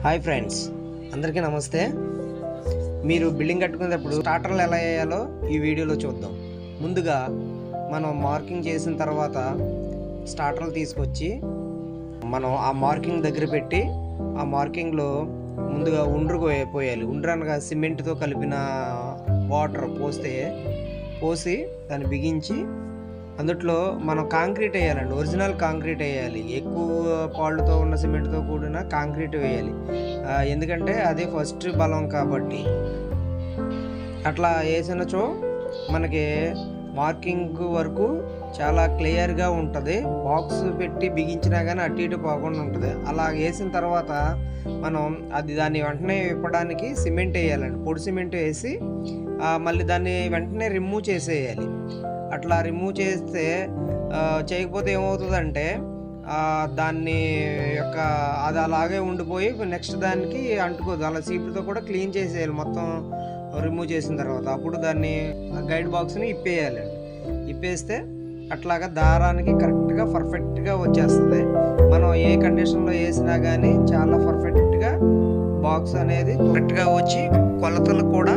Hi friends, అందరికీ నమస్తే. మీరు బిల్డింగ్ కట్టుకునేటప్పుడు స్టార్టర్లు ఎలా వేయాలో ఈ వీడియోలో చూద్దాం. ముందుగా మనం మార్కింగ్ చేసిన తర్వాత స్టార్టర్లు తీసుకొచ్చి మనం ఆ మార్కింగ్ దగ్గర పెట్టి ఆ మార్కింగ్లో ముందుగా ఉండ్రు పోయాలి. ఉండ్రు అనగా సిమెంట్తో కలిపిన వాటర్ పోసి దాన్ని బిగించి అందుట్లో మనం కాంక్రీట్ వేయాలండి. ఒరిజినల్ కాంక్రీట్ వేయాలి. ఎక్కువ పాళ్ళతో ఉన్న సిమెంట్తో కూడిన కాంక్రీట్ వేయాలి. ఎందుకంటే అదే ఫస్ట్ బలం కాబట్టి. అట్లా వేసినచో మనకి మార్కింగ్ వరకు చాలా క్లియర్గా ఉంటుంది. బాక్స్ పెట్టి బిగించినా కానీ అటు ఇటు పోకుండా ఉంటుంది. అలా వేసిన తర్వాత మనం దాన్ని వెంటనే విప్పడానికి సిమెంట్ వేయాలండి. పొడి సిమెంట్ వేసి మళ్ళీ దాన్ని వెంటనే రిమూవ్ చేసేయాలి. అట్లా రిమూవ్ చేయకపోతే ఏమవుతుందంటే దాన్ని అది అలాగే ఉండిపోయి నెక్స్ట్ దానికి అంటుకోదు. అలా సీపుతో కూడా క్లీన్ చేసేయాలి మొత్తం రిమూవ్ చేసిన తర్వాత. అప్పుడు దాన్ని గైడ్ బాక్స్ని ఇప్పేయాలండి. ఇప్పేస్తే అట్లాగా దారానికి కరెక్ట్గా పర్ఫెక్ట్గా వచ్చేస్తుంది. మనం ఏ కండిషన్లో వేసినా కానీ చాలా పర్ఫెక్ట్గా బాక్స్ అనేది కరెక్ట్గా వచ్చి కొలతలు కూడా